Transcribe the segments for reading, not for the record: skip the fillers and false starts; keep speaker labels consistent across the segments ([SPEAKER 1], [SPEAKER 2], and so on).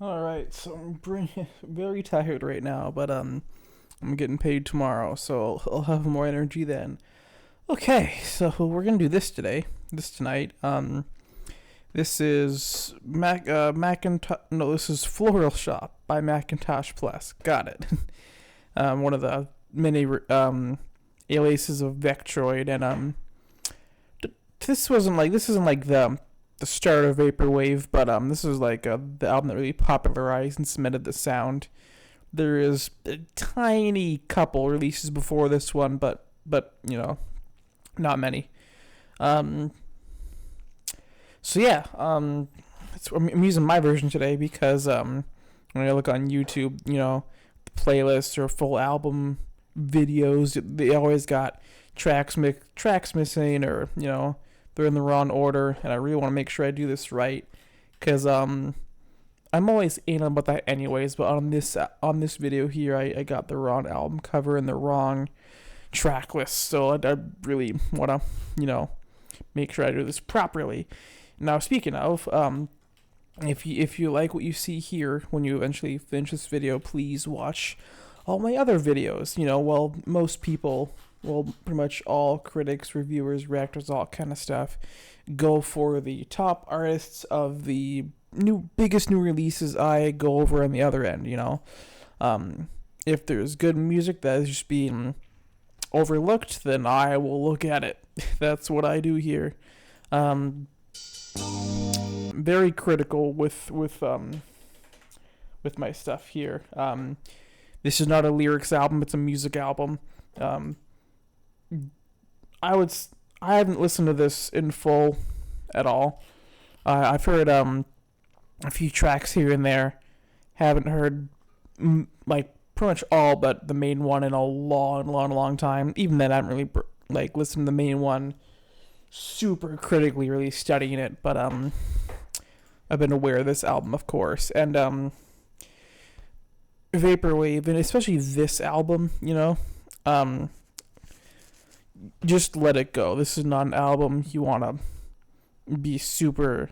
[SPEAKER 1] All right, so very tired right now, but I'm getting paid tomorrow, so I'll have more energy then. Okay, so we're gonna do this today, this tonight. This is Macintosh. No, this is Floral Shop by Macintosh Plus. Got it. One of the many aliases of Vectroid, and this isn't like the start of vaporwave, but this is like the album that really popularized and cemented the sound. There is a tiny couple releases before this one, but not many. Um, so yeah, I'm using my version today because when I look on YouTube, the playlists or full album videos, they always got tracks missing, or they're in the wrong order, and I really want to make sure I do this right, because I'm always anal about that anyways. But on this video here, I got the wrong album cover and the wrong track list, so I really want to make sure I do this properly. Now, speaking of, if you like what you see here when you eventually finish this video, please watch all my other videos. Most people, pretty much all critics, reviewers, reactors, all kind of stuff, go for the top artists of the biggest new releases. I go over on the other end. If there's good music that is just being overlooked, then I will look at it. That's what I do here. Very critical with my stuff here. This is not a lyrics album; it's a music album. I haven't listened to this in full at all. I've heard a few tracks here and there. Haven't heard like pretty much all but the main one in a long time. Even then, I haven't really listened to the main one super critically, really studying it. But I've been aware of this album, of course, and vaporwave, and especially this album. Just let it go. This is not an album you want to be super.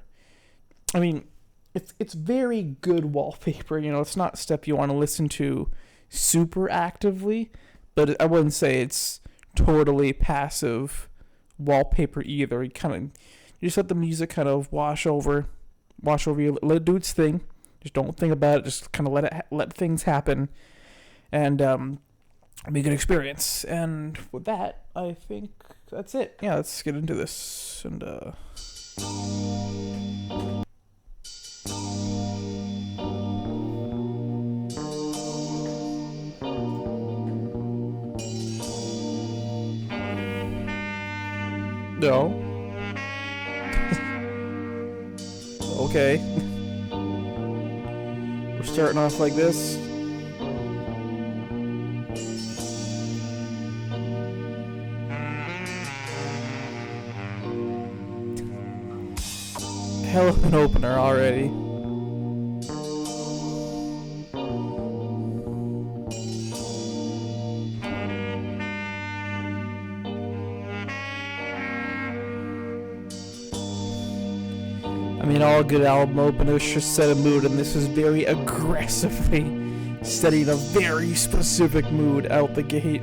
[SPEAKER 1] I mean, it's very good wallpaper. It's not stuff you want to listen to super actively, but I wouldn't say it's totally passive wallpaper either. You just let the music kind of wash over you. Let it do its thing. Just don't think about it. Just kind of let things happen, and be a good experience. And with that, I think that's it. Yeah, let's get into this. And no. Okay. We're starting off like this. Hell of an opener already. I mean, all good album openers should set a mood, and this is very aggressively setting a very specific mood out the gate.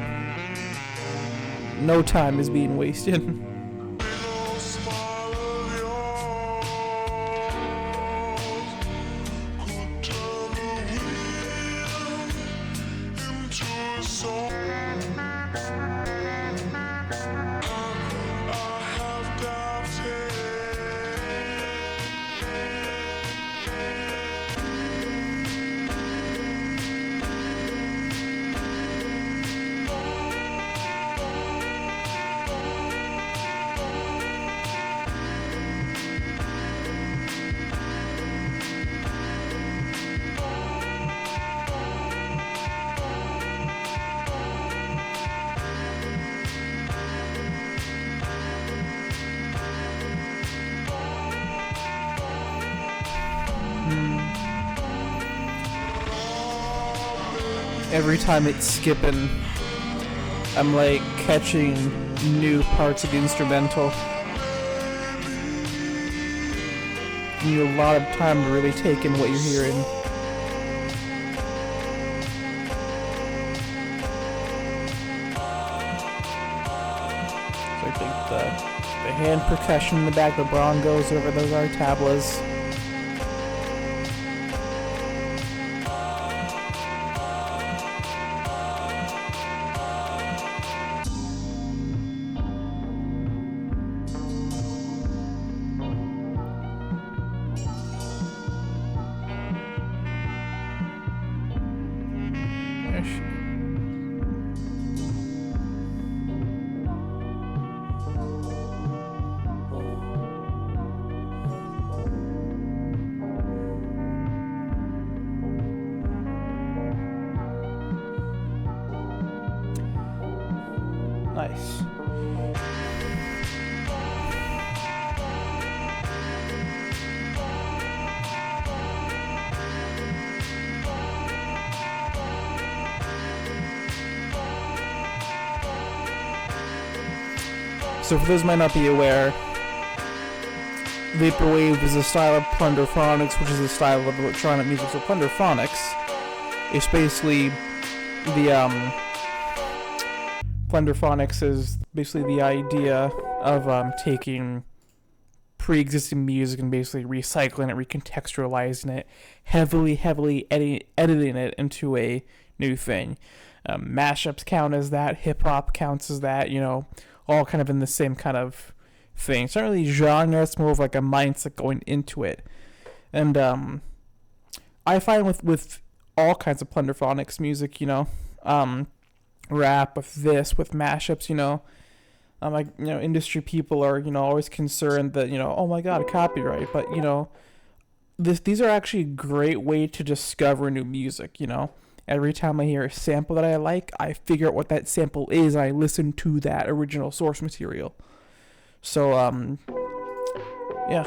[SPEAKER 1] No time is being wasted. Every time it's skipping, I'm like catching new parts of the instrumental. You need a lot of time to really take in what you're hearing. the hand percussion in the back, the bongos, whatever those are, tablas. Nice. So for those who might not be aware, Vaporwave is a style of plunderphonics, which is a style of electronic music. So plunderphonics is basically the plunderphonics is basically the idea of taking pre-existing music and basically recycling it, recontextualizing it, heavily editing it into a new thing. Mashups count as that, hip-hop counts as that, you know, all kind of in the same kind of thing. It's not really genre, it's more of like a mindset going into it. And I find with all kinds of plunderphonics music, you know, rap, with this, with mashups, you know, like, you know, industry people are, you know, always concerned that, you know, oh my god, copyright, but, you know, these are actually a great way to discover new music, you know. Every time I hear a sample that I like, I figure out what that sample is, and I listen to that original source material. So, yeah.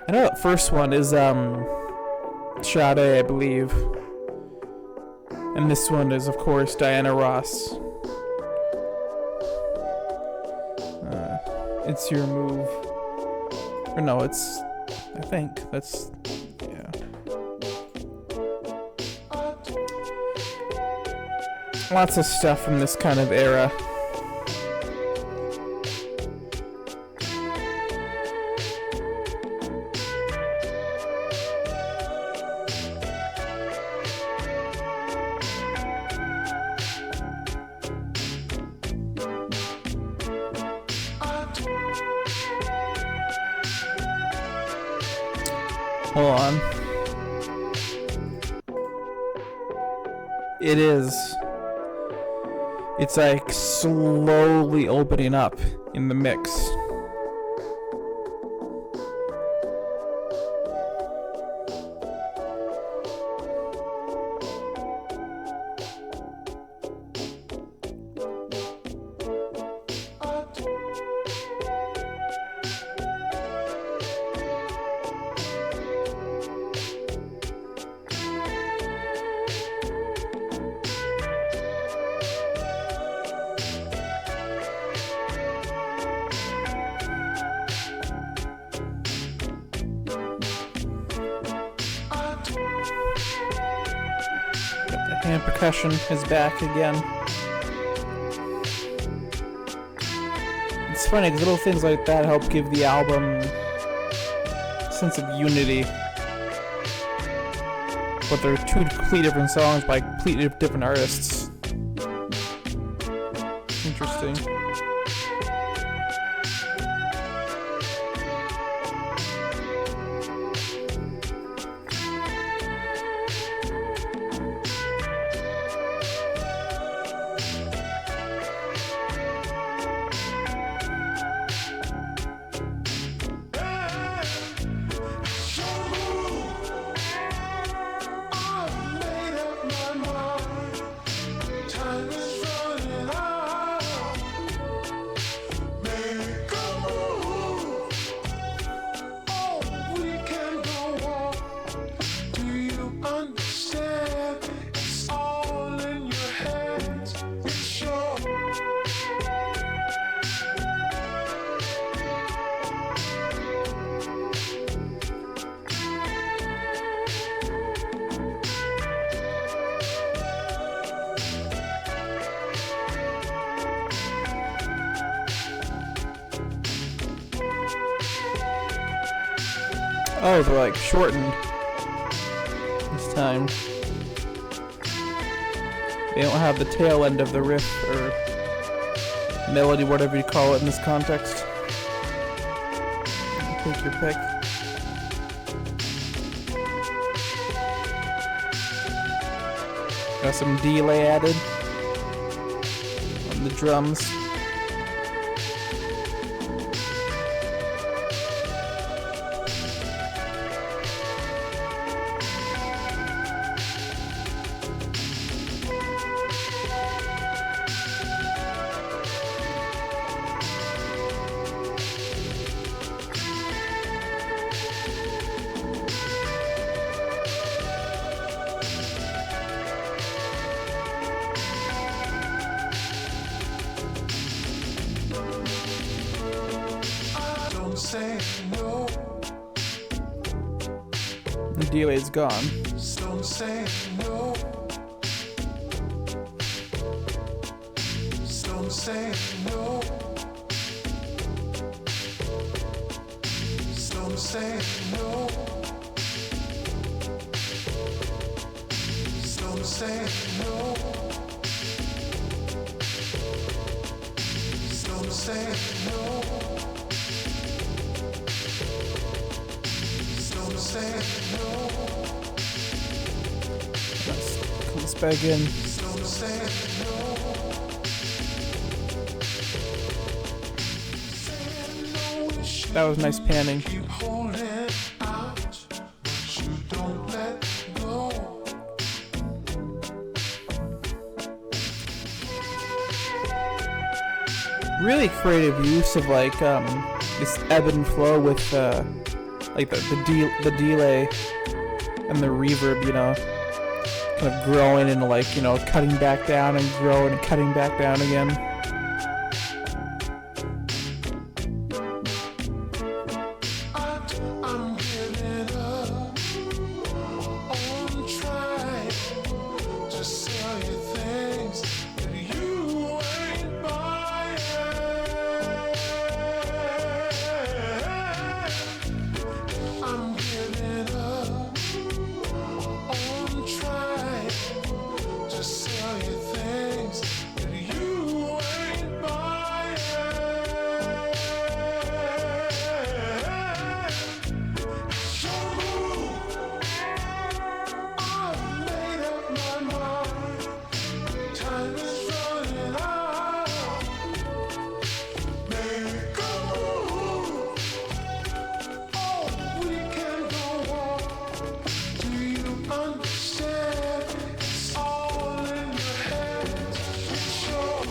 [SPEAKER 1] I know that first one is, Sade, I believe. And this one is, of course, Diana Ross. It's Your Move. Or no, it's... I think that's... yeah. Lots of stuff from this kind of era. Hold on. It is. It's like slowly opening up in the mix. And percussion is back again. It's funny, because little things like that help give the album a sense of unity. But they're two completely different songs by completely different artists. Interesting. Oh, they're like shortened this time. They don't have the tail end of the riff or melody, whatever you call it in this context. Take your pick. Got some delay added on the drums. The delay's gone.
[SPEAKER 2] Don't say no. Don't say no. Don't say no. Don't say no. Don't say no. Don't say no.
[SPEAKER 1] Comes back in.
[SPEAKER 2] Don't say no.
[SPEAKER 1] That was nice panning.
[SPEAKER 2] Keep holding out, but you don't let go.
[SPEAKER 1] Really creative use of like this ebb and flow with like the delay and the reverb, you know, kind of growing and like, you know, cutting back down and growing and cutting back down again.
[SPEAKER 2] I'm giving up on trying to sell you things that you ain't buying. I'm giving up on trying to sell you things that you ain't buying. So I've made up my mind. Time is running out. Make a move. Oh, we can go on. Do you understand? It's all in your head. Sure.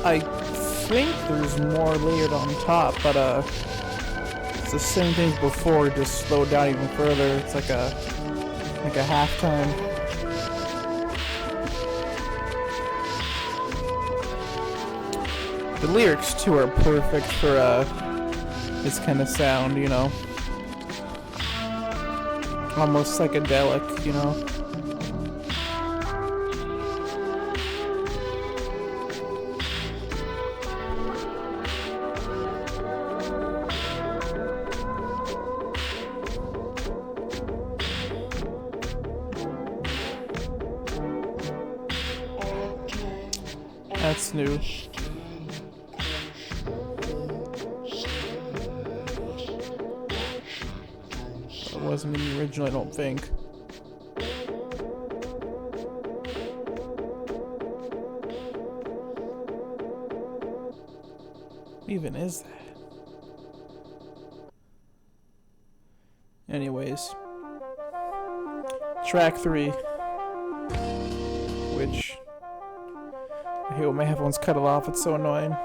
[SPEAKER 1] I think there's more layered on top, but it's the same thing as before, just slowed down even further. It's like a halftime. The lyrics too are perfect for this kind of sound, you know. Almost psychedelic, you know. That's new. It wasn't in the original, I don't think. What even is that? Anyways. Track 3. Which... I hate when my headphones cut it off, it's so annoying.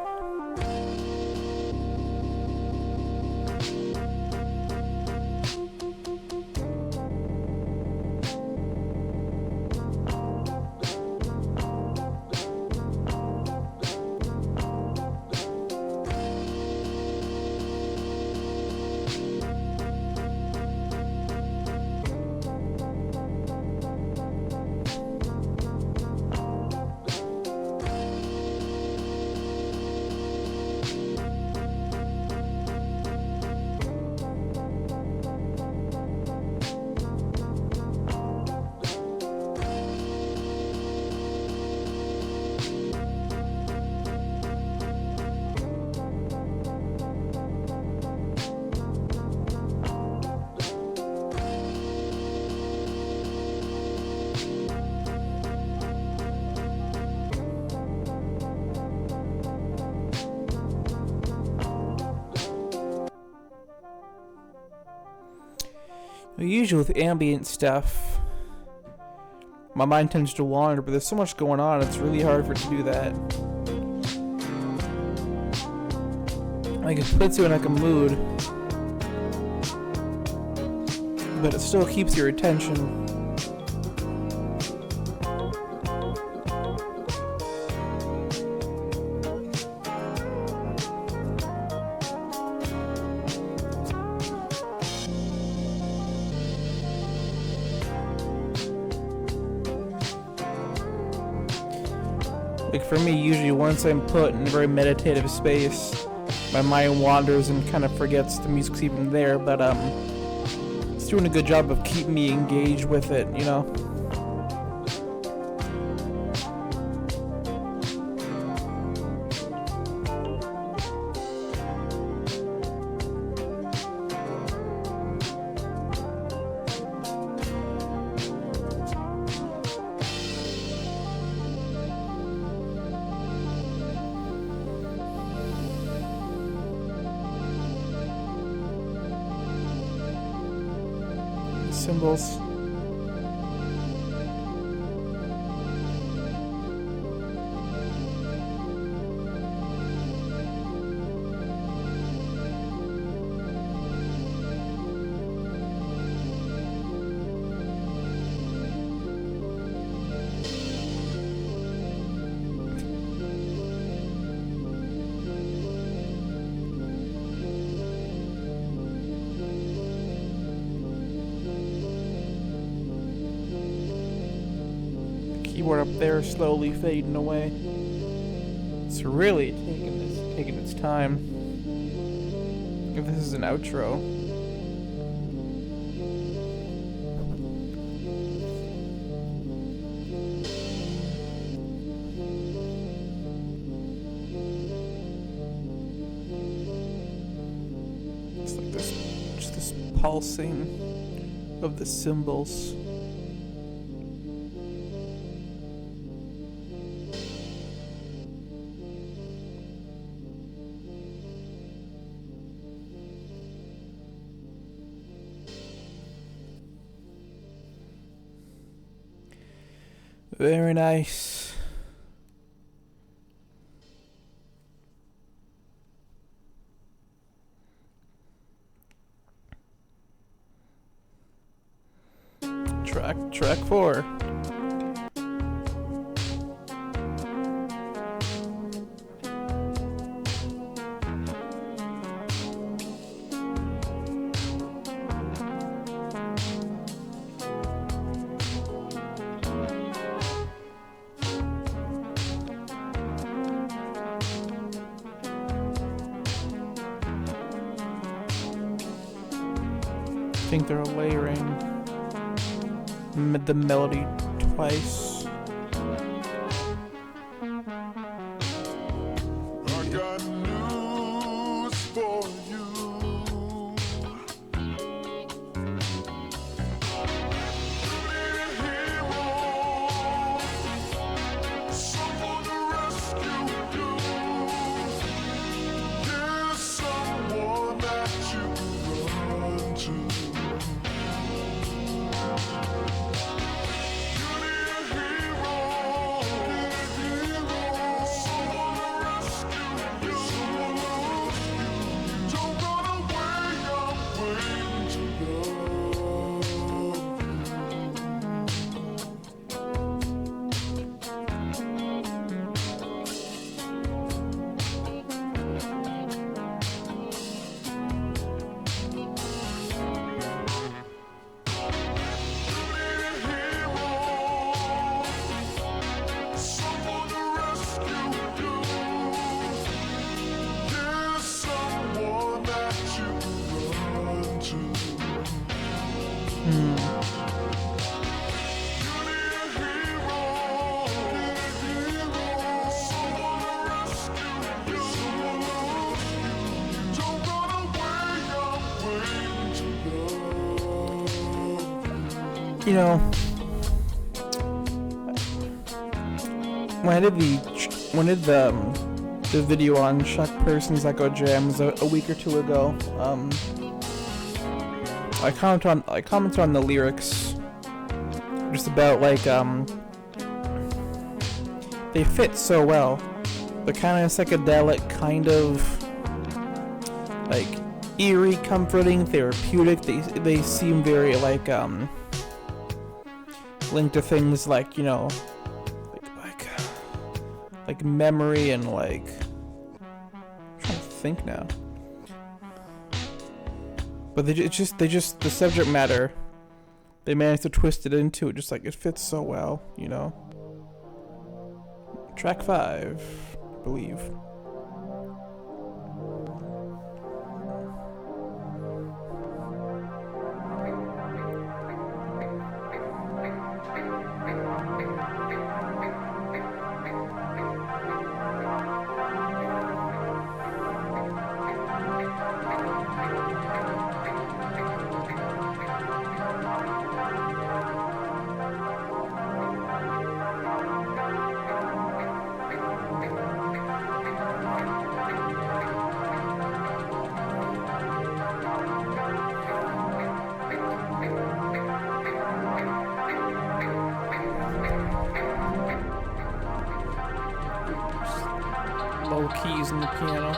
[SPEAKER 1] Usually with ambient stuff, my mind tends to wander, but there's so much going on, it's really hard for it to do that. Like, it puts you in like a mood, but it still keeps your attention. Like for me, usually once I'm put in a very meditative space, my mind wanders and kind of forgets the music's even there, but it's doing a good job of keeping me engaged with it, you know? Symbols. Keyboard up there slowly fading away. It's really taking its time. If this is an outro. It's like this, just this pulsing of the cymbals. Very nice. Track 4. I think they're layering the melody twice.
[SPEAKER 2] I got news for you. Someone to rescue you.
[SPEAKER 1] you know, when I did the video on Chuck Person's Echo Jams a week or two ago, I commented on the lyrics, just about like they fit so well. They're kind of psychedelic, kind of like eerie, comforting, therapeutic. They seem very like linked to things like, you know, like memory and like, I'm trying to think now. But they just the subject matter, they managed to twist it into it, just like it fits so well, you know. Track 5, I believe. Low keys in the piano.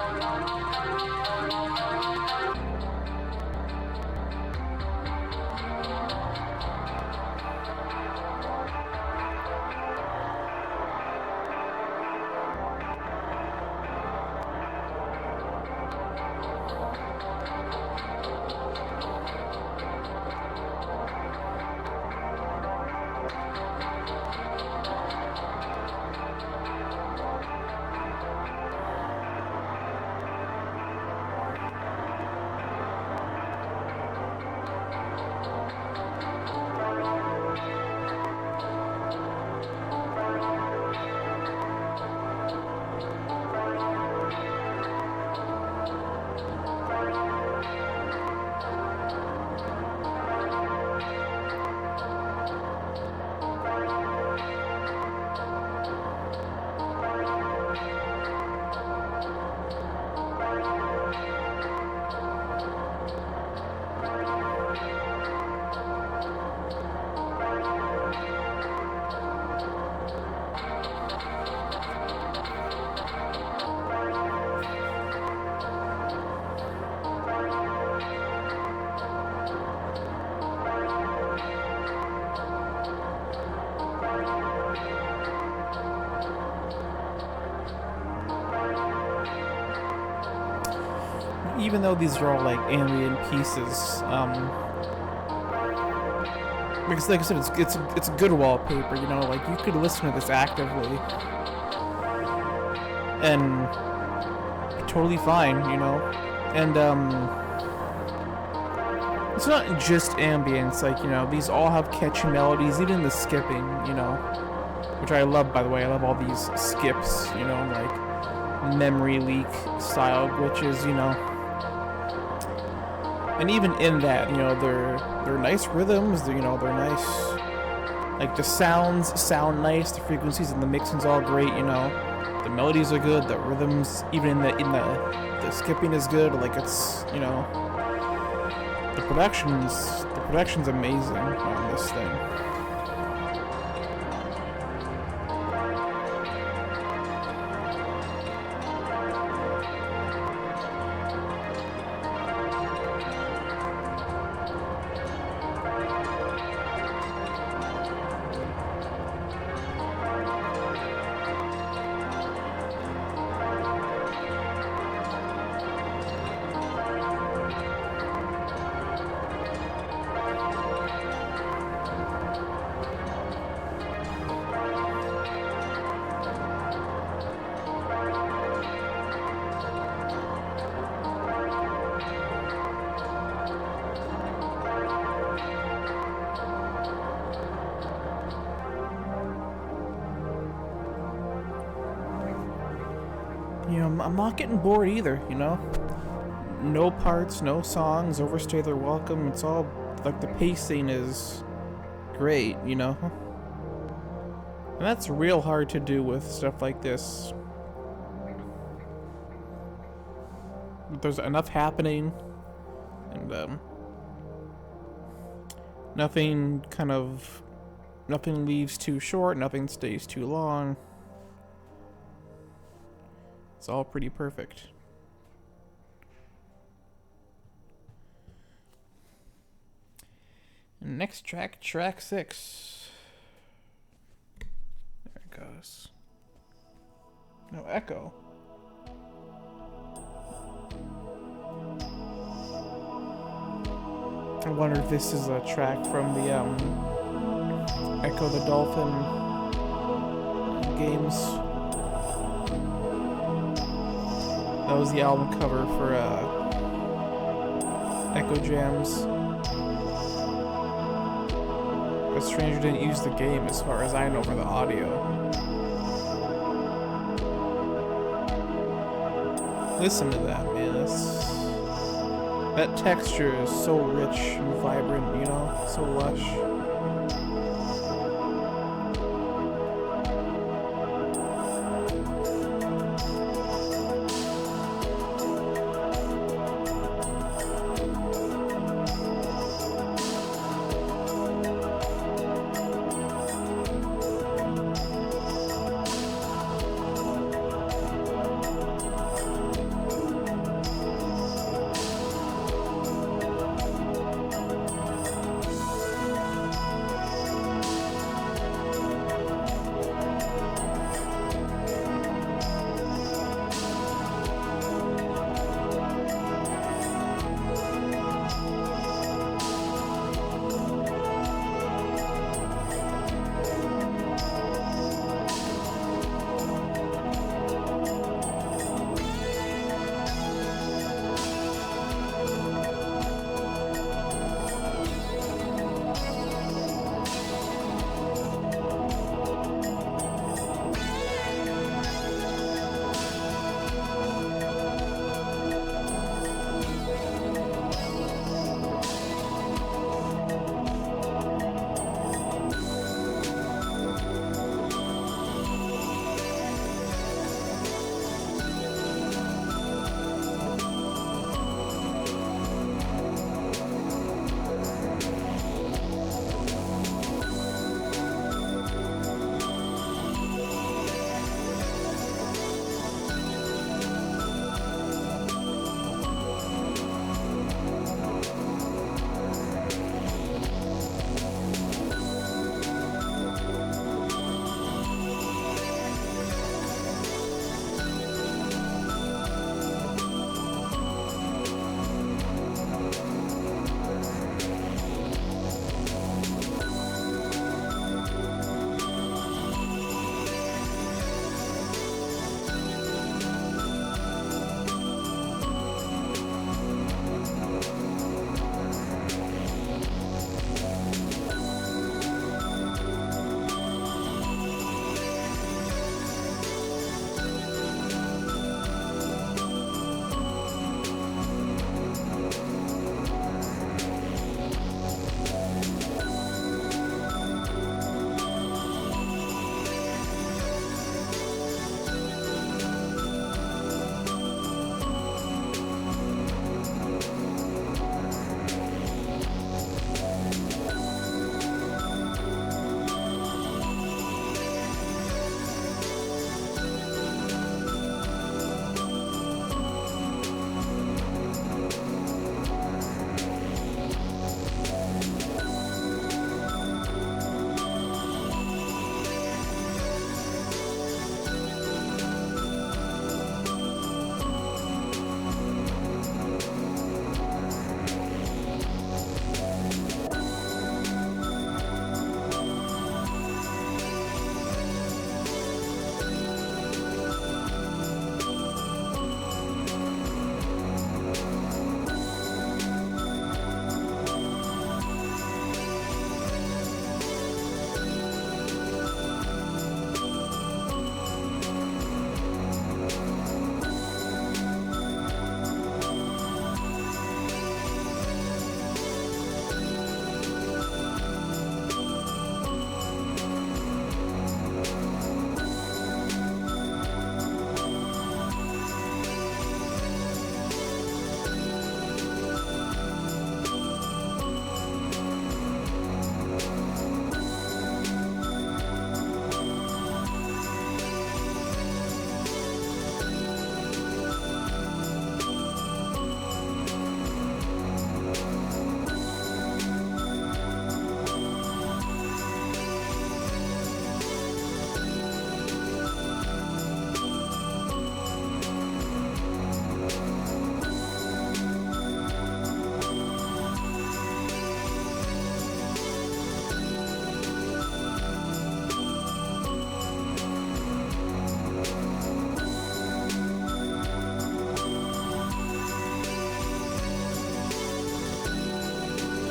[SPEAKER 1] Even though these are all like ambient pieces, because like I said, it's good wallpaper. You know, like you could listen to this actively and be totally fine. You know, and it's not just ambience. Like, you know, these all have catchy melodies, even the skipping. You know, which I love. By the way, I love all these skips. You know, like memory leak style glitches. You know. And even in that, you know, they're nice rhythms. They're nice. Like the sounds sound nice. The frequencies and the mixing's all great. You know, the melodies are good. The rhythms, even in the skipping is good. Like it's, you know, the production's amazing on this thing. You know, I'm not getting bored either, you know? No parts, no songs overstay their welcome. It's all, like, the pacing is great, you know? And that's real hard to do with stuff like this. There's enough happening, and nothing leaves too short, nothing stays too long. It's all pretty perfect. And next track, track 6. There it goes. No echo. I wonder if this is a track from the Echo the Dolphin games. That was the album cover for Echo Jams. But Stranger didn't use the game as far as I know for the audio. Listen to that, man. That texture is so rich and vibrant, you know? So lush.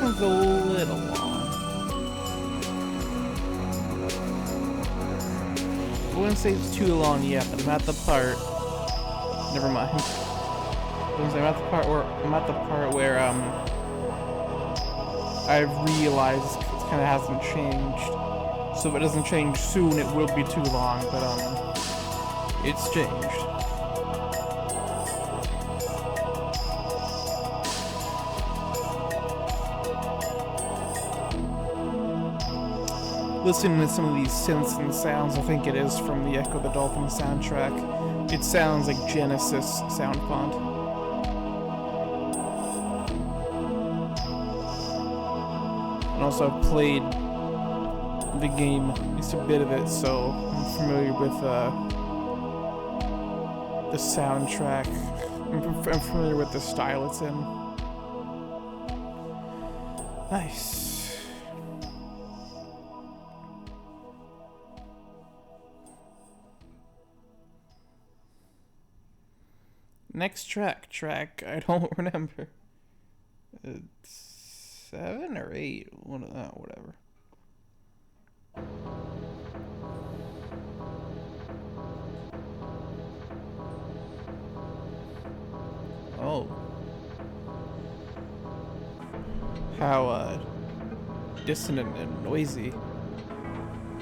[SPEAKER 1] one's a little long. I wouldn't say it's too long yet, but I'm at the part. Never mind. I'm at the part where I've realized it kind of hasn't changed. So if it doesn't change soon, it will be too long. But it's changed. Listening to some of these synths and sounds, I think it is from the Echo the Dolphin soundtrack. It sounds like Genesis sound font. And also I've played the game, at least a bit of it, so I'm familiar with the soundtrack. I'm familiar with the style it's in. Nice. Next track, I don't remember. It's 7 or 8, whatever. Oh. How, dissonant and noisy.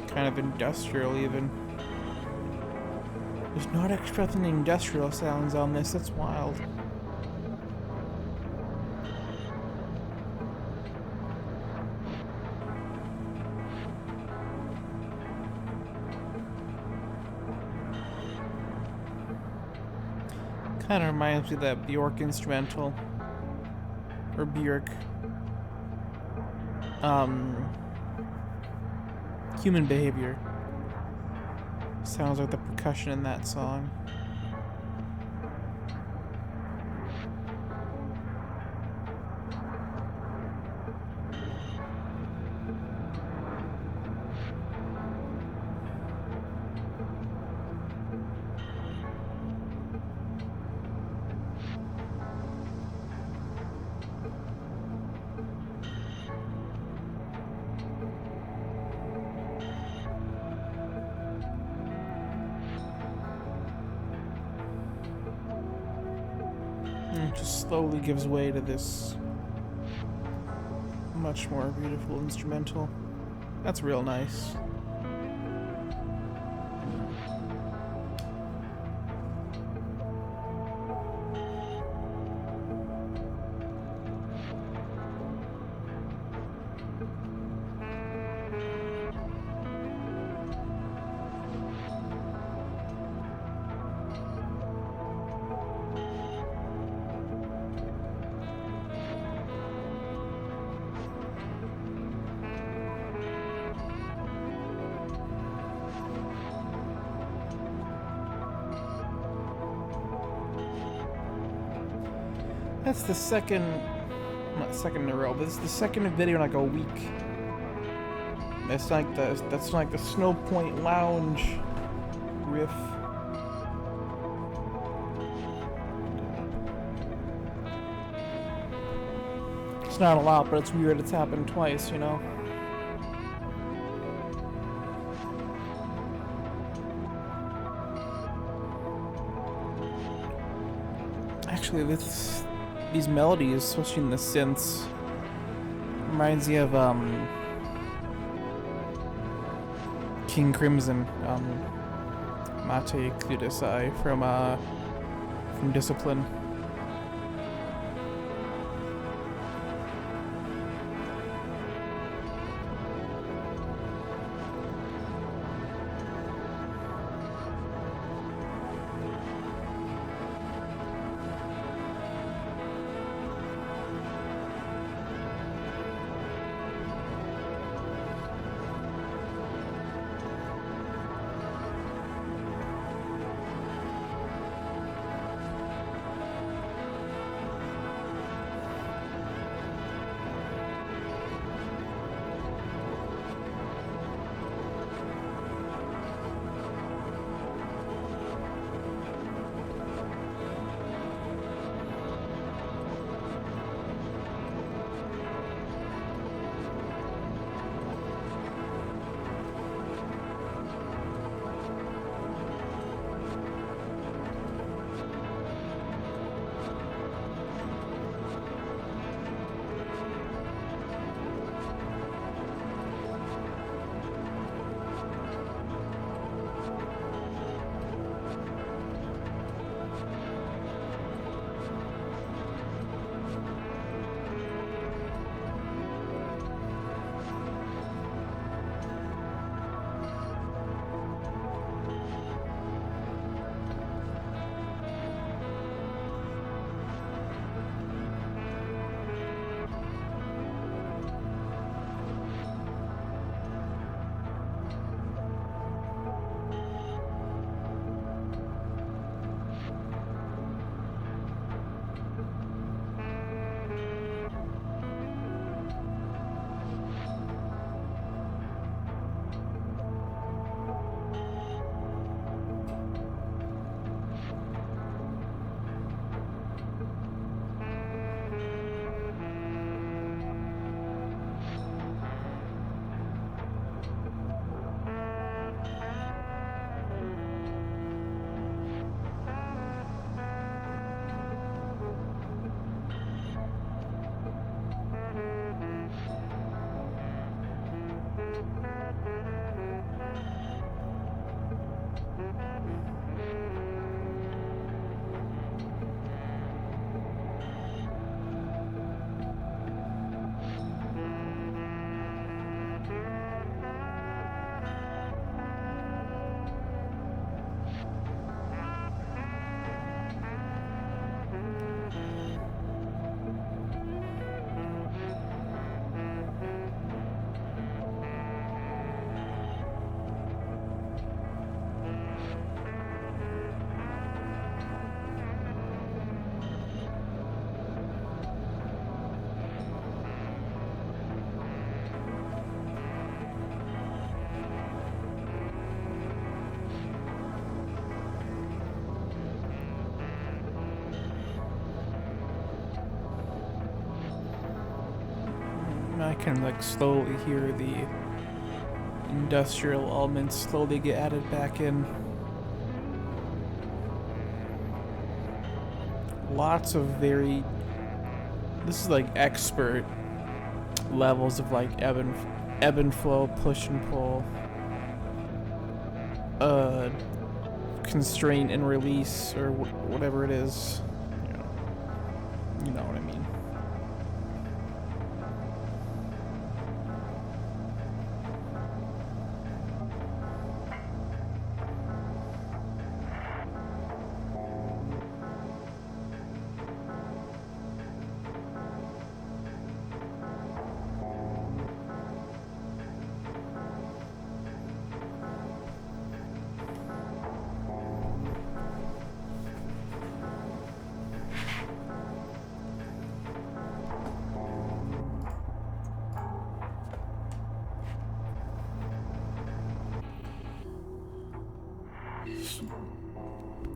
[SPEAKER 1] Kind of industrial, even. I was not expecting industrial sounds on this, that's wild. Kind of reminds me of that Bjork instrumental. Or Bjork. Human Behavior. Sounds like the percussion in that song. It just slowly gives way to this much more beautiful instrumental. That's real nice. That's the not second in a row, but it's the second video in like a week. That's like the Snow Point Lounge riff. It's not a lot, but it's weird it's happened twice, you know? Actually, these melodies, especially in the synths, reminds me of King Crimson, Mate Kudasai from Discipline. I can like slowly hear the industrial elements slowly get added back in. Lots of very, this is like expert levels of like ebb and flow, push and pull, constraint and release, or whatever it is. You know what I mean.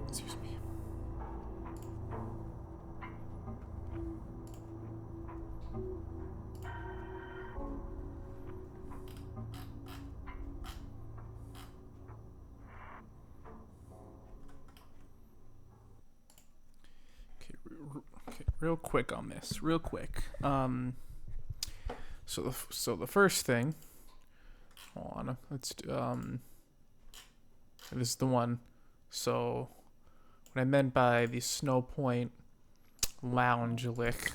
[SPEAKER 1] Excuse me. Okay, real quick on this. Real quick. So the first thing. Hold on. Let's do. This is the one. So, what I meant by the Snow Point lounge lick,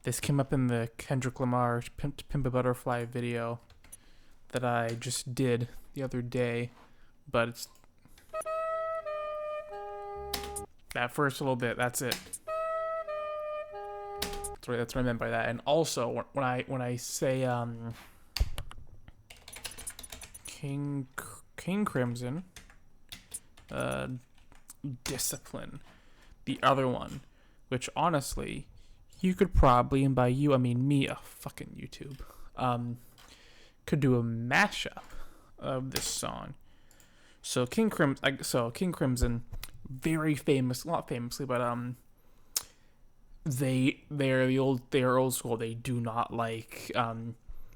[SPEAKER 1] this came up in the Kendrick Lamar Pimp a Butterfly video that I just did the other day, but it's that first little bit. That's it. That's what I meant by that. And also, when I say King Crimson, Discipline, the other one, which honestly, you could probably, and by you I mean me, fucking YouTube, could do a mashup of this song. So King Crimson, very famous, not famously, but they're old school. They do not like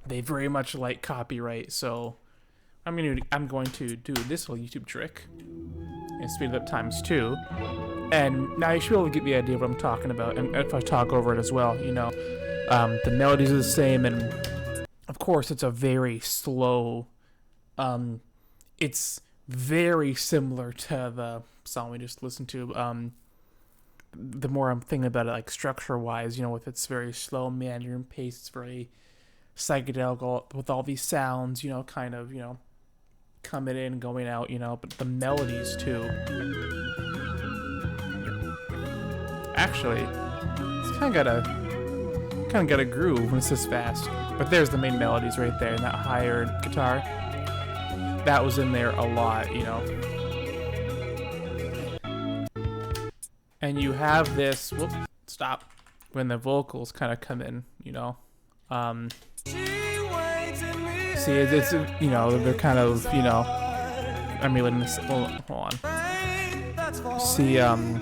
[SPEAKER 1] they very much like copyright. So I'm going to do this little YouTube trick and speed it up ×2, and now you should be able to get the idea of what I'm talking about. And if I talk over it as well, you know, the melodies are the same, and of course it's a very slow. It's very similar to the song we just listened to. The more I'm thinking about it, like structure-wise, you know, with its very slow meandering pace, it's very psychedelic with all these sounds, you know, kind of, you know, coming in, going out, you know, but the melodies too. Actually, it's kind of got a groove when it's this fast. But there's the main melodies right there, and that higher guitar, that was in there a lot, you know. And you have this, stop, when the vocals kind of come in, you know. See, it's you know, they're kind of, you know, I'm really this. Hold on. See, and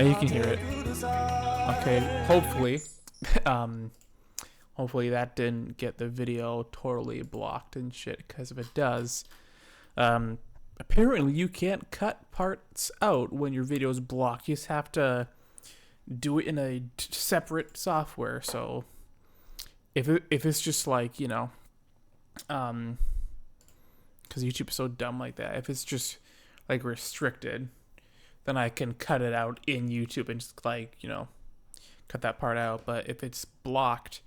[SPEAKER 1] you can hear it. Okay, hopefully, hopefully that didn't get the video totally blocked and shit. Because if it does, apparently you can't cut parts out when your video is blocked. You just have to do it in a separate software. So if it's just like, you know, because YouTube is so dumb like that. If it's just like restricted, then I can cut it out in YouTube and just like, you know, cut that part out. But if it's blocked,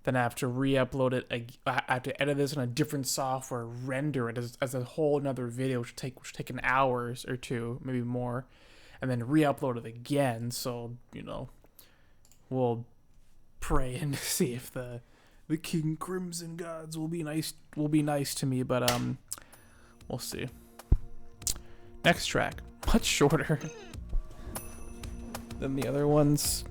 [SPEAKER 1] then I have to re-upload it. I have to edit this in a different software, render it as a whole another video, which will take an hour or two, maybe more, and then re-upload it again. So, you know, we'll pray and see if the King Crimson gods will be nice to me, but we'll see. Next track, much shorter than the other ones.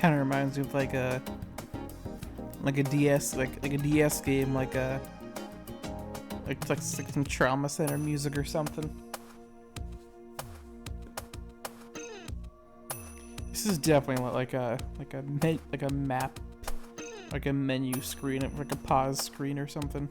[SPEAKER 1] kind of reminds me of like a DS like a DS game, like some Trauma Center music or something. This is definitely like a map, like a menu screen, like a pause screen or something.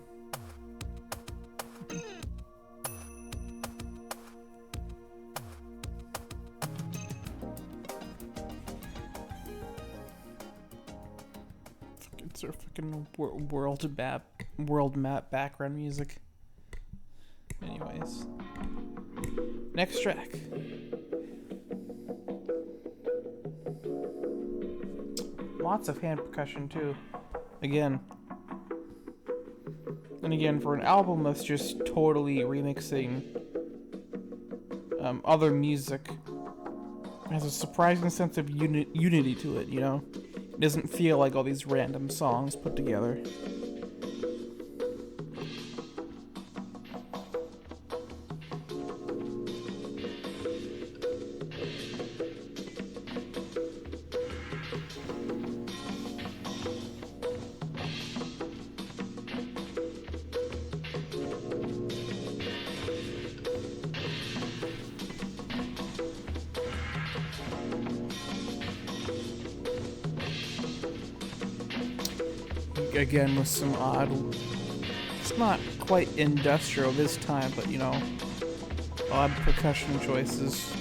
[SPEAKER 1] It's our fucking world map background music. Anyways, next track. Lots of hand percussion too. Again. And again, for an album that's just totally remixing other music, it has a surprising sense of unity to it, you know? It doesn't feel like all these random songs put together. Again with some odd, it's not quite industrial this time, but you know, odd percussion choices.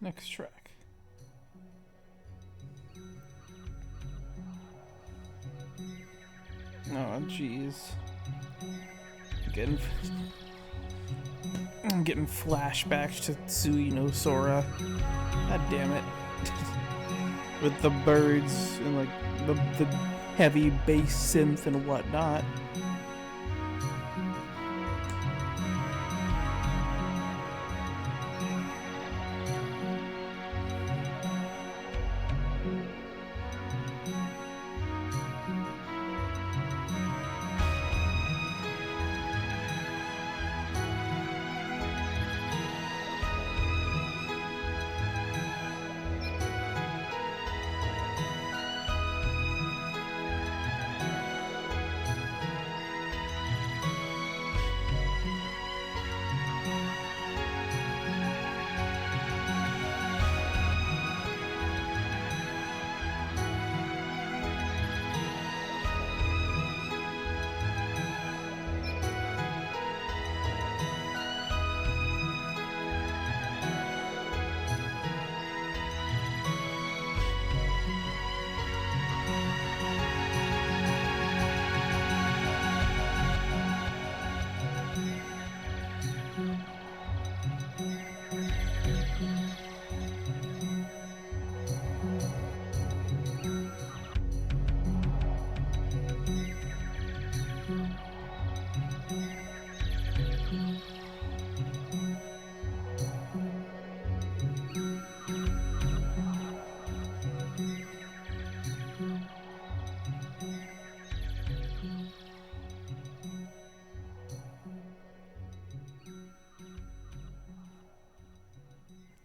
[SPEAKER 1] Next track. Oh, jeez. I'm getting flashbacks to Tsui no Sora. God damn it. With the birds and like the heavy bass synth and whatnot.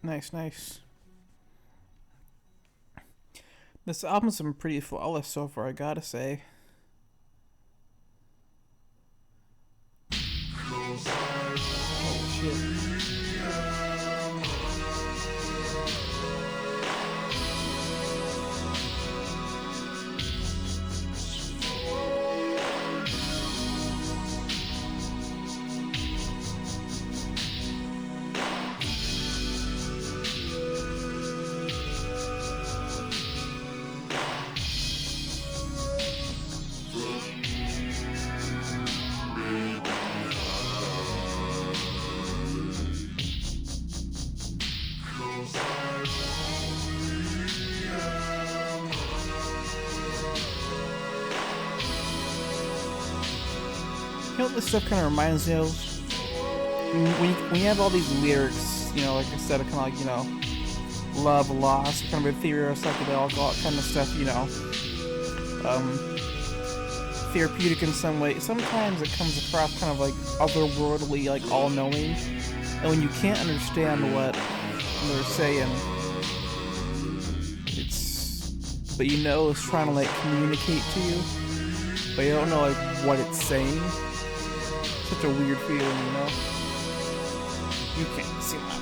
[SPEAKER 1] Nice, nice. This album's been pretty flawless so far, I gotta say. Oh shit. You know what this stuff kind of reminds me of? When you have all these lyrics, you know, like I said, kind of like, you know, love, loss, kind of ethereal, psychedelic, all that kind of stuff, you know. Therapeutic in some way. Sometimes it comes across kind of like otherworldly, like all-knowing. And when you can't understand what they're saying, but you know it's trying to like communicate to you, but you don't know like what it's saying. Such a weird feeling, you know? You can't see that.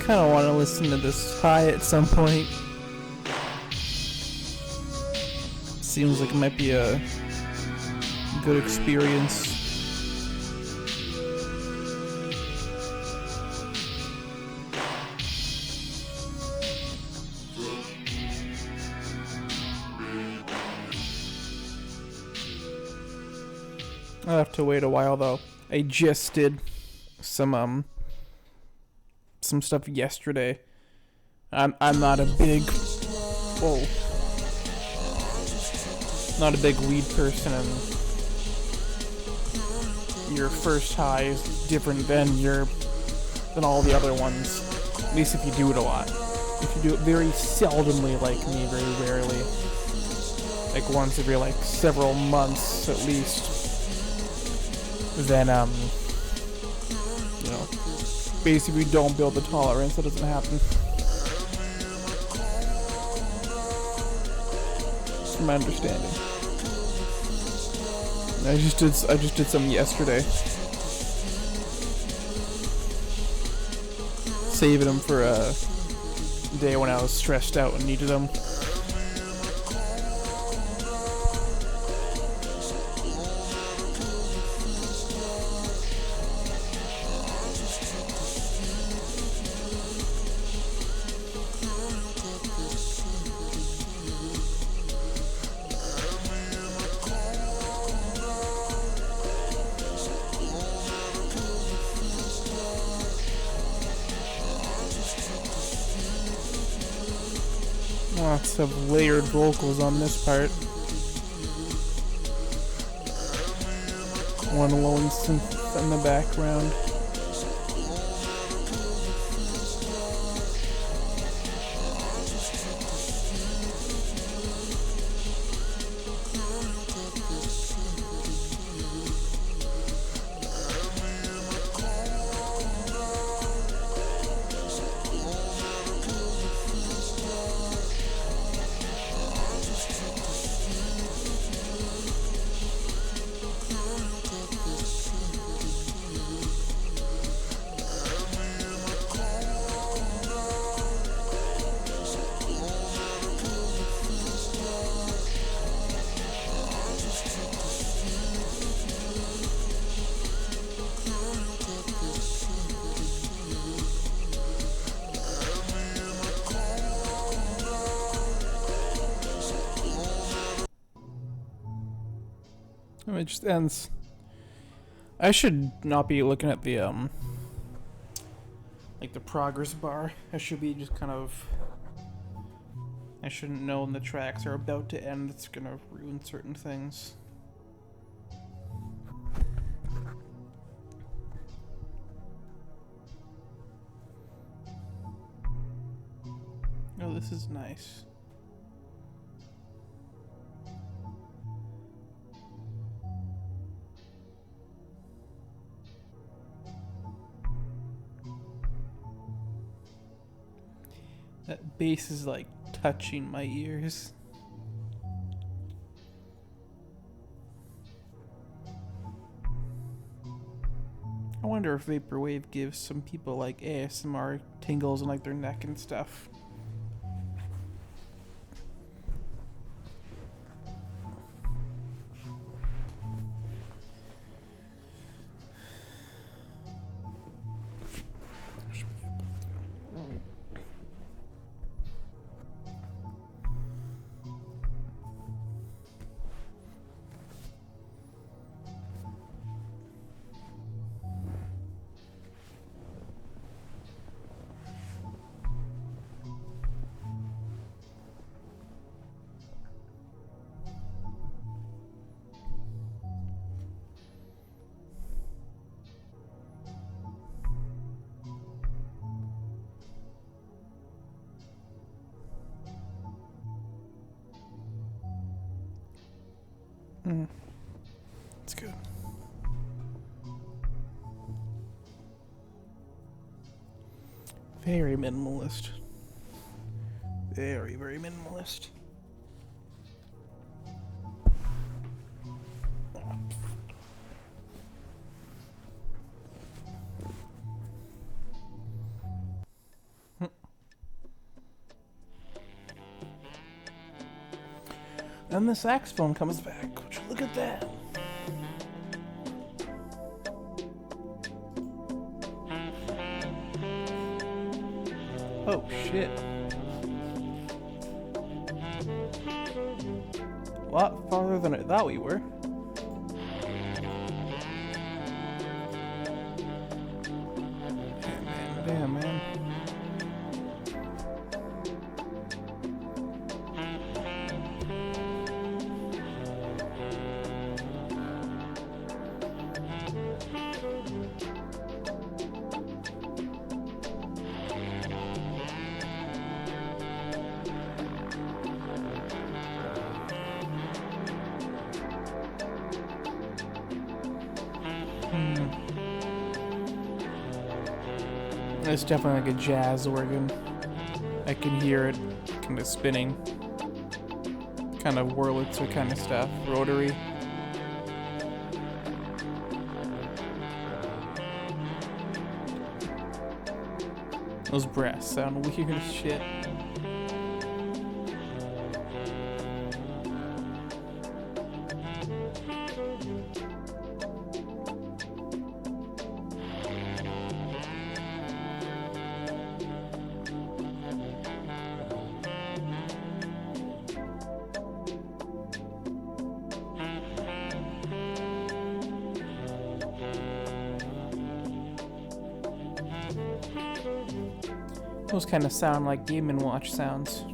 [SPEAKER 1] kind of want to listen to this high at some point. Seems like it might be a good experience. I'll have to wait a while though. I just did some stuff yesterday. I'm not a big not a big weed person, and your first high is different than all the other ones. At least if you do it a lot. If you do it very seldomly, like me, very rarely, like once every like several months at least, then basically don't build the tolerance, that doesn't happen. From my understanding. I just did some yesterday. Saving them for a day when I was stressed out and needed them. Lots of layered vocals on this part. One lone synth in the background. It just ends. I should not be looking at the like the progress bar. I should be just kind of. I shouldn't know when the tracks are about to end. It's gonna ruin certain things. Oh, this is nice. That bass is like touching my ears. I wonder if Vaporwave gives some people like ASMR tingles in like their neck and stuff. It's good. Very minimalist. Very, very minimalist. Then the saxophone comes back. Would you look at that? Oh shit. A lot farther than I thought we were. Damn, man. It's definitely like a jazz organ. I can hear it kind of spinning. Kind of Wurlitzer kind of stuff. Rotary. Those brass sound weird as shit. Those kind of sound like Game & Watch sounds.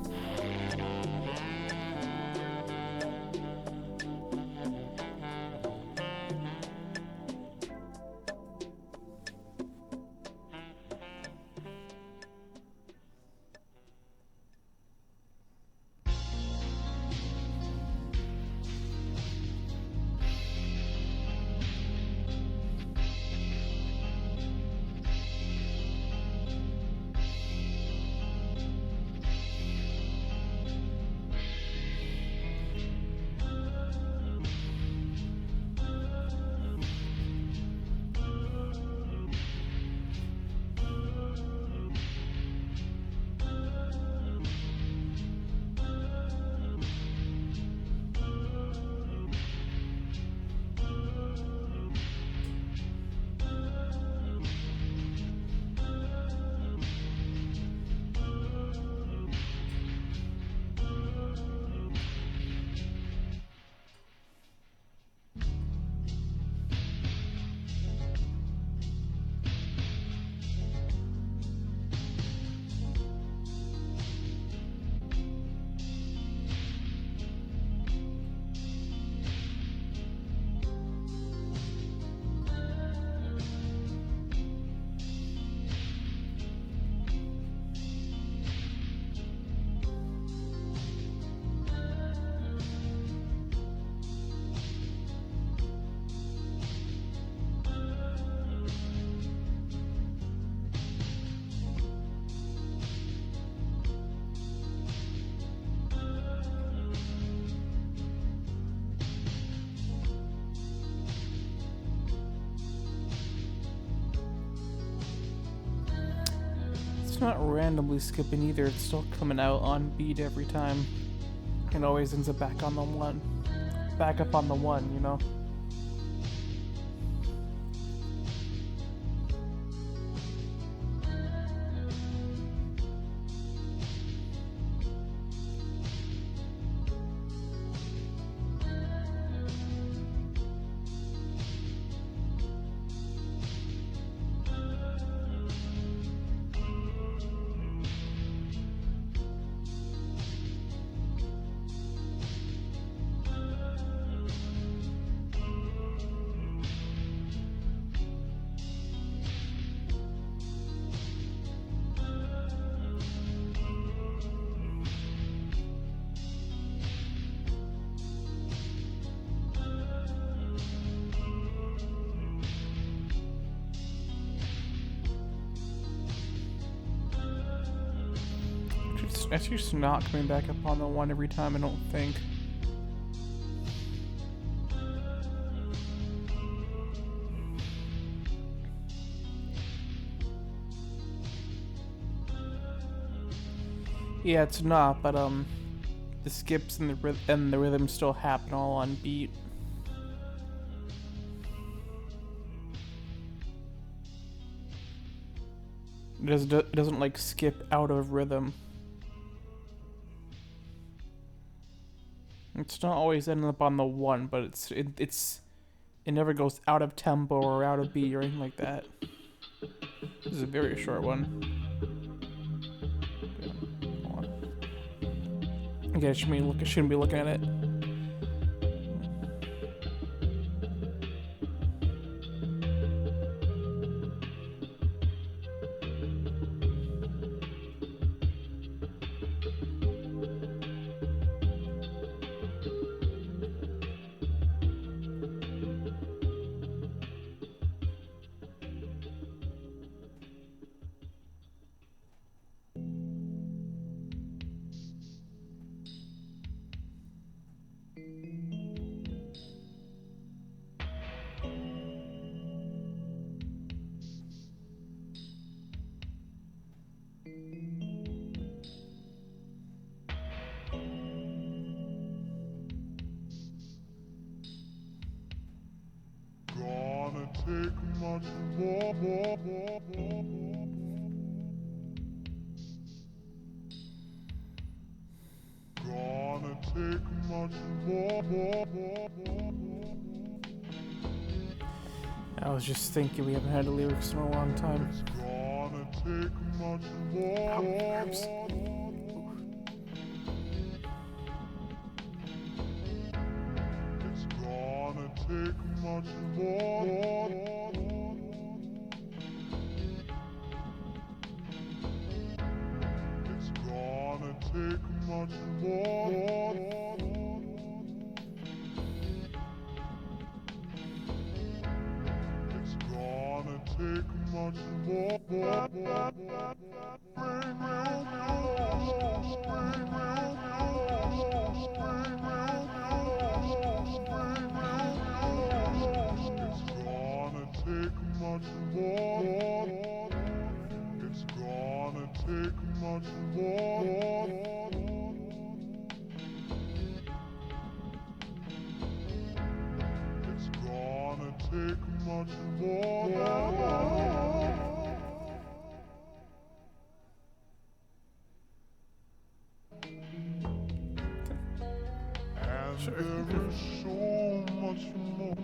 [SPEAKER 1] It's not randomly skipping either, it's still coming out on beat every time. It always ends up back on the one. Back up on the one, you know? It's just not coming back up on the one every time, I don't think. Yeah, it's not, but the skips and the rhythm still happen all on beat. It doesn't like skip out of rhythm. It's not always ending up on the one, but it never goes out of tempo or out of beat or anything like that. This is a very short one. Hold on. Okay, I shouldn't be looking at it.
[SPEAKER 2] Gonna take much more. Gonna take much more.
[SPEAKER 1] I was just thinking we haven't had the lyrics in a long time.
[SPEAKER 2] Gonna take much more.
[SPEAKER 1] Ouch.
[SPEAKER 2] It's gonna take much more. It's gonna take much more. It's gonna take much more. It's gonna take much more. It's gonna take much more. It's gonna take much more. And there is so much more.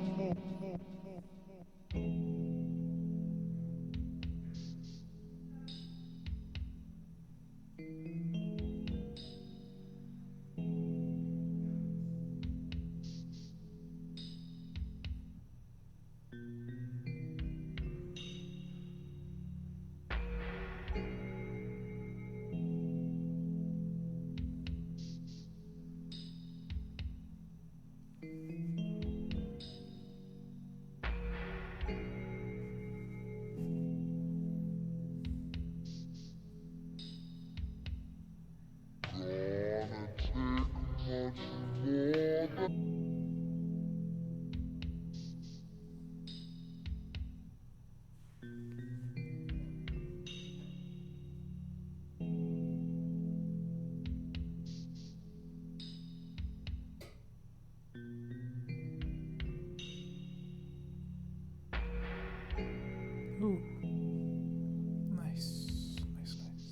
[SPEAKER 1] Ooh. Nice. Nice, nice.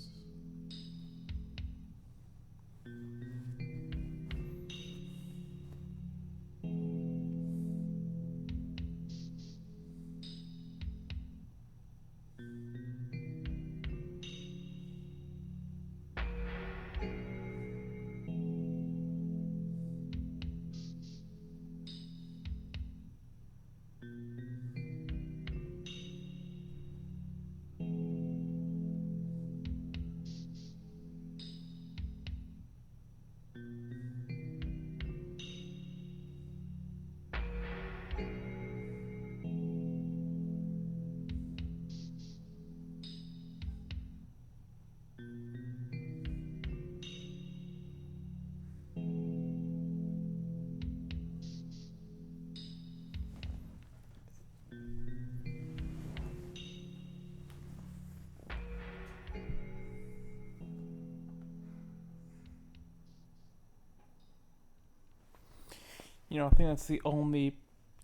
[SPEAKER 1] I think that's the only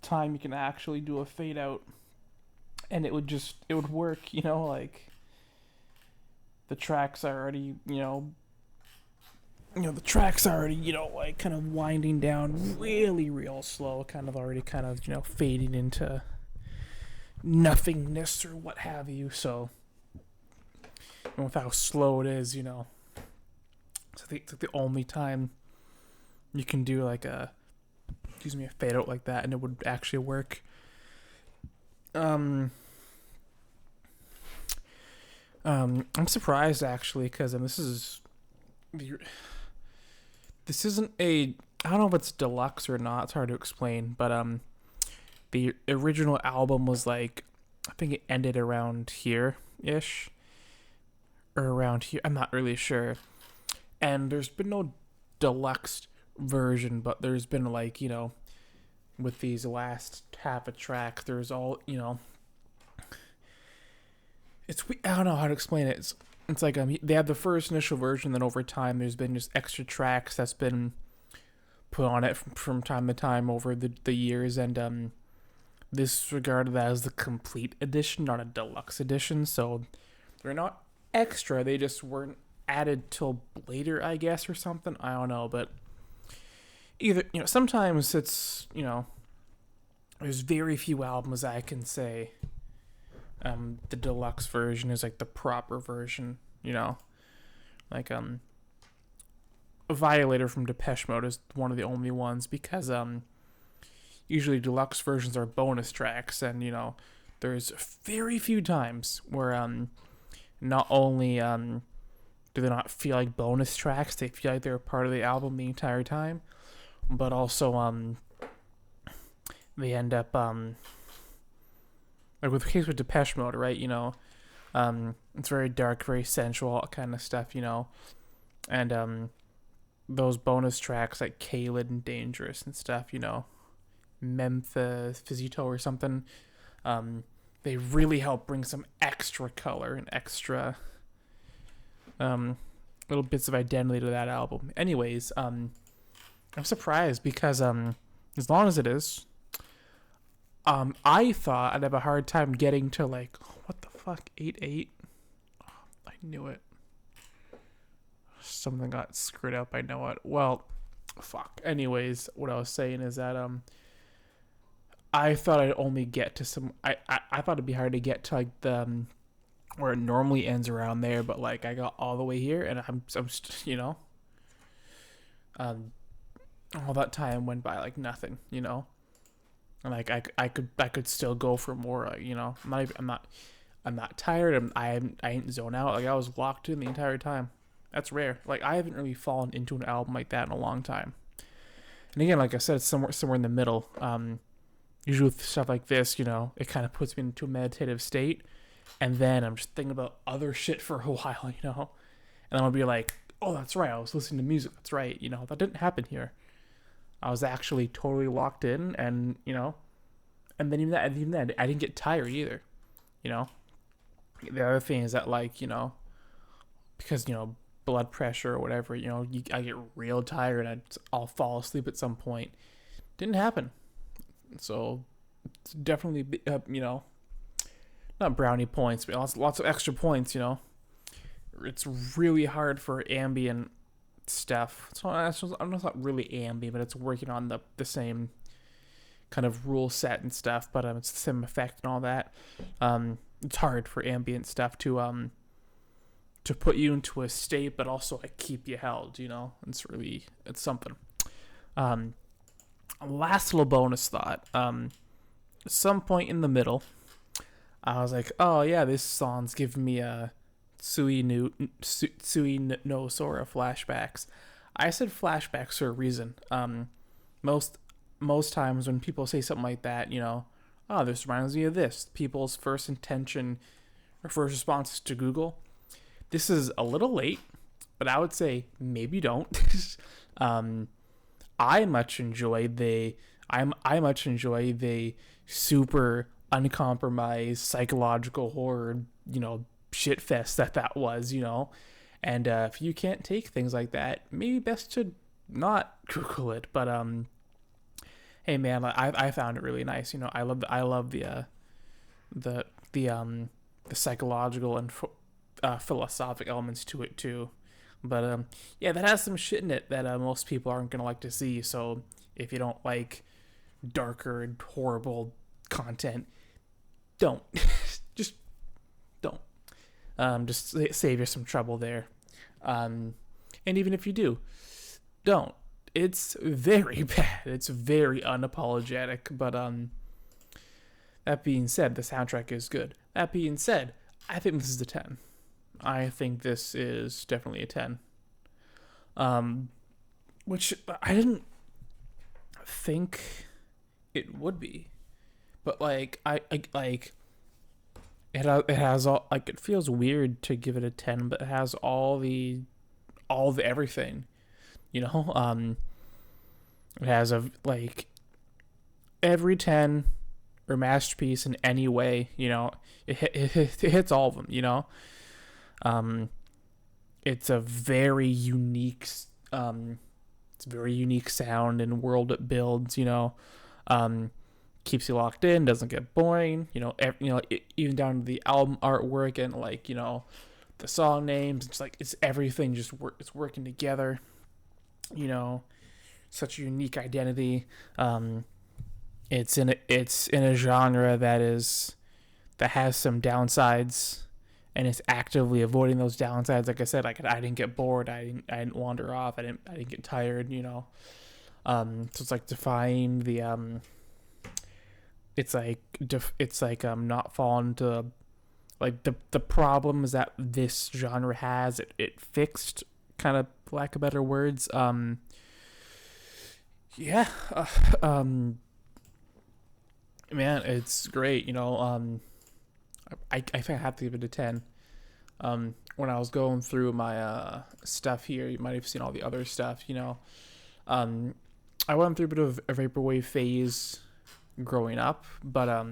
[SPEAKER 1] time you can actually do a fade out, and it would work. Like the tracks are already, the tracks already, like kind of winding down really real slow, kind of already kind of, fading into nothingness or what have you. So, and with how slow it is, so I think it's like the only time you can do like a fade out like that, and it would actually work. I'm surprised actually, because this isn't I don't know if it's deluxe or not. It's hard to explain, but the original album was like, I think it ended around here ish, or around here. I'm not really sure. And there's been no deluxe version, but there's been like, with these last half of tracks, there's all, I don't know how to explain it. It's like they had the first initial version, then over time there's been just extra tracks that's been put on it from time to time over the years, and this regarded that as the complete edition, not a deluxe edition. So they're not extra, they just weren't added till later, I guess, or something. I don't know, but either, sometimes it's, there's very few albums I can say the deluxe version is like the proper version, like a Violator from Depeche Mode is one of the only ones, because usually deluxe versions are bonus tracks, and there's very few times where not only do they not feel like bonus tracks, they feel like they're part of the album the entire time, but also they end up like with the case with Depeche Mode, right? It's very dark, very sensual kind of stuff, and those bonus tracks like Kaled and Dangerous and stuff, Memphis Fizzito or something, they really help bring some extra color and extra little bits of identity to that album. Anyways, I'm surprised because as long as it is, I thought I'd have a hard time getting to like, what the fuck, 8/8? Oh, I knew it. Something got screwed up. I know it. Well, fuck. Anyways, what I was saying is that I thought I'd only get to some. I thought it'd be hard to get to like the where it normally ends around there, but like I got all the way here, and I'm all that time went by like nothing, and like I could still go for more, I'm not tired. I ain't zone out. Like I was locked in the entire time. That's rare. Like I haven't really fallen into an album like that in a long time. And again, like I said, it's somewhere in the middle. Usually with stuff like this, it kind of puts me into a meditative state, and then I'm just thinking about other shit for a while, and then I'll be like, oh, that's right, I was listening to music. That's right, that didn't happen here. I was actually totally locked in, and and then even then, I didn't get tired either. The other thing is that like because blood pressure or whatever, I get real tired and I'll fall asleep at some point. Didn't happen. So it's definitely not brownie points, but lots of extra points. It's really hard for ambient stuff. I'm not really ambient, but it's working on the same kind of rule set and stuff, but it's the same effect and all that. It's hard for ambient stuff to put you into a state, but also like keep you held. It's something. Last little bonus thought. At some point in the middle, I was like, oh yeah, this song's giving me a Tsui no Sora flashbacks. I said flashbacks for a reason. Most times when people say something like that, oh, this reminds me of this. People's first intention or first response to Google. This is a little late, but I would say maybe don't. I much enjoy the super uncompromised psychological horror, shit fest that was, and if you can't take things like that, maybe best to not Google it. But Hey man, I found it really nice. You know, I love the the psychological and philosophic elements to it too. But yeah, that has some shit in it that most people aren't gonna like to see. So if you don't like darker and horrible content, don't. Just don't. Just save you some trouble there. And even if you do, don't. It's very bad. It's very unapologetic. But that being said, the soundtrack is good. That being said, I think this is a 10. I think this is definitely a 10. Which I didn't think it would be. But like I like it has all, like, it feels weird to give it a 10, but it has all the everything, you know. It has a, like, every 10 or masterpiece in any way, you know. It hits all of them, you know. It's a very unique sound and world it builds, you know. Keeps you locked in, doesn't get boring, you know. Even down to the album artwork and, like, you know, the song names. It's like, it's everything just it's working together, you know. Such a unique identity. It's in a genre that has some downsides, and it's actively avoiding those downsides. Like I said, I didn't get bored. I didn't wander off. I didn't get tired. You know. So it's like defying the It's like not falling into, like, the problems that this genre has. It fixed, kind of, lack of better words. Yeah. Man, it's great. You know. I think I have to give it a 10. When I was going through my stuff here, you might have seen all the other stuff, you know. I went through a bit of a vaporwave phase growing up, but I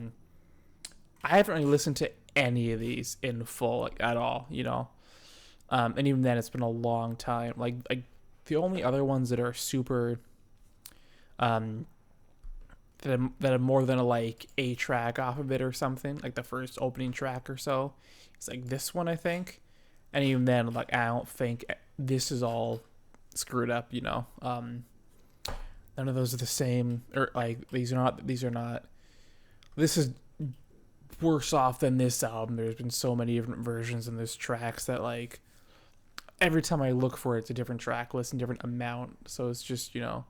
[SPEAKER 1] haven't really listened to any of these in full, like, at all, you know. And even then, it's been a long time. Like the only other ones that are super that are more than a track off of it or something, like the first opening track or so. It's like this one, I think. And even then, like, I don't think this is all screwed up, you know. None of those are the same, or, like, these are not. This is worse off than this album. There's been so many different versions in this tracks that, like, every time I look for it, it's a different track list and different amount. So it's just, you know.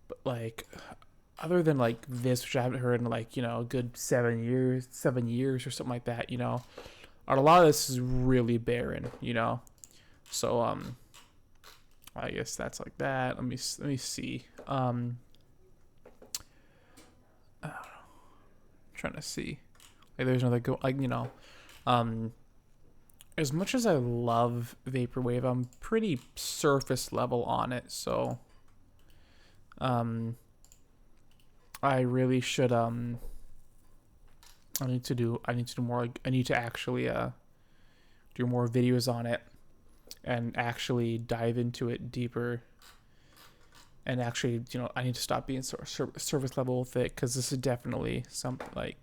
[SPEAKER 1] But, like, other than, like, this, which I haven't heard in, like, you know, a good 7 years or something like that, you know, a lot of this is really barren, you know. So I guess that's like that. Let me see. I don't know. I'm trying to see. Like, there's another you know. As much as I love vaporwave, I'm pretty surface level on it. So I really should I need to do more. I need to actually do more videos on it and actually dive into it deeper. And actually, you know, I need to stop being surface level with it, because this is definitely something I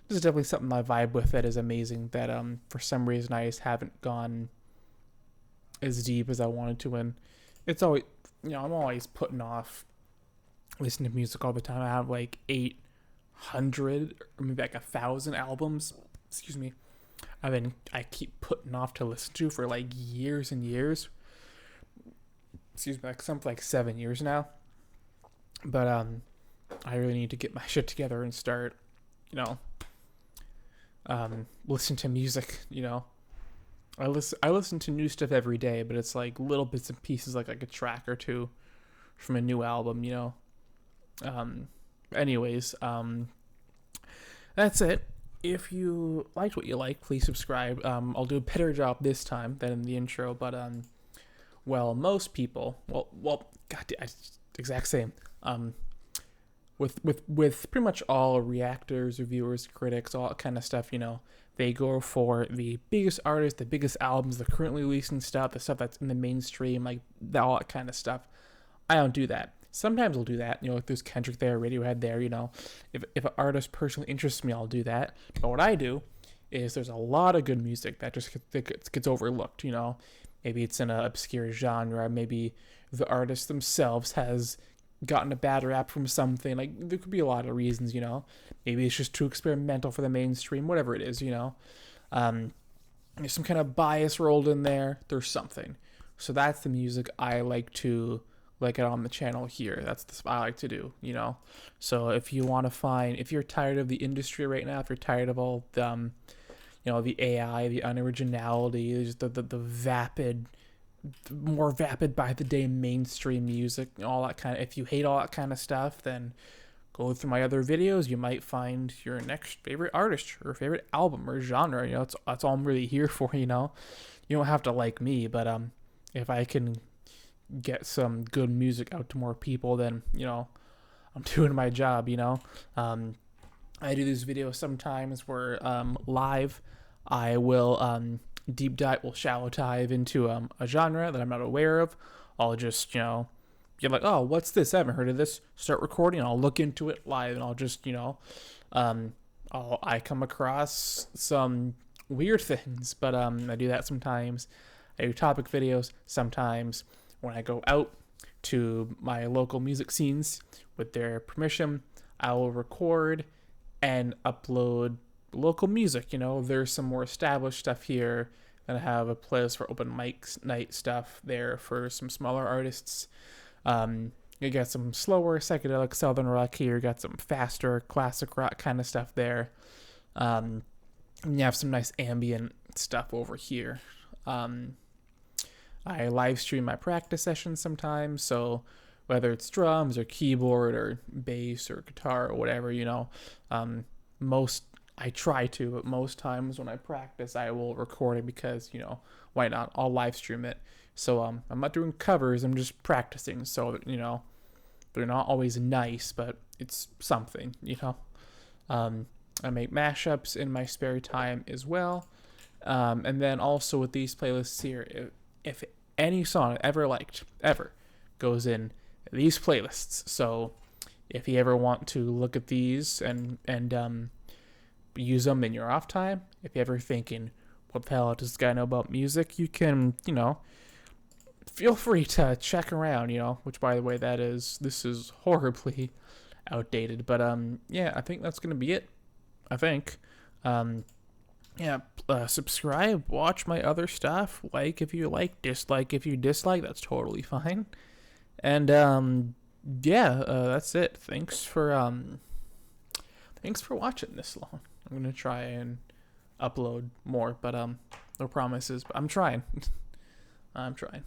[SPEAKER 1] vibe with that is amazing. That for some reason I just haven't gone as deep as I wanted to. And it's always, you know, I'm always putting off listening to music all the time. I have like 800 or maybe like 1,000 albums. Excuse me. I keep putting off to listen to for like years and years. Excuse me, like something like 7 years now. But I really need to get my shit together and start, you know, listen to music. You know, I listen to new stuff every day, but it's like little bits and pieces, like a track or two from a new album. You know. Anyways, that's it. If you liked what you like, please subscribe. I'll do a better job this time than in the intro, but well, most people, well, god, exact same. With pretty much all reactors, reviewers, critics, all that kind of stuff, you know, they go for the biggest artists, the biggest albums, the currently releasing stuff, the stuff that's in the mainstream, like all that kind of stuff. I don't do that. Sometimes I'll do that. Like there's Kendrick there, Radiohead there. If an artist personally interests me, I'll do that. But what I do is there's a lot of good music that just gets overlooked. Maybe it's in an obscure genre. Maybe the artist themselves has gotten a bad rap from something. Like there could be a lot of reasons. Maybe it's just too experimental for the mainstream. Whatever it is. There's some kind of bias rolled in there. There's something. So that's the music I like to it on the channel here. That's the stuff I like to do, So if you want to if you're tired of the industry right now, if you're tired of all the, the AI, the unoriginality, the vapid, more vapid by the day mainstream music, all that kind of, if you hate all that kind of stuff, then go through my other videos. You might find your next favorite artist or favorite album or genre. That's all I'm really here for. You don't have to like me, but if I can get some good music out to more people, then I'm doing my job. I do these videos sometimes where live I will shallow dive into a genre that I'm not aware of. I'll just get like, oh, what's this? I haven't heard of this. Start recording. I'll look into it live, and I'll just I come across some weird things, but I do that sometimes. I do topic videos sometimes. When I go out to my local music scenes with their permission, I will record and upload local music. There's some more established stuff here, and I have a playlist for open mic night stuff there for some smaller artists. You got some slower psychedelic southern rock here. You got some faster classic rock kind of stuff there. And you have some nice ambient stuff over here. I live stream my practice sessions sometimes, so whether it's drums or keyboard or bass or guitar or whatever, I try to, but most times when I practice, I will record it because, why not? I'll live stream it. So I'm not doing covers, I'm just practicing, so they're not always nice, but it's something. I make mashups in my spare time as well, and then also with these playlists here, if any song I ever liked goes in these playlists. So if you ever want to look at these and use them in your off time, if you're ever thinking, what the hell does this guy know about music, you can feel free to check around, which, by the way, this is horribly outdated, but I think that's gonna be it. I think subscribe, watch my other stuff, like if you like, dislike if you dislike, that's totally fine. And that's it. Thanks for watching this long. I'm gonna try and upload more, but no promises, but I'm trying. I'm trying.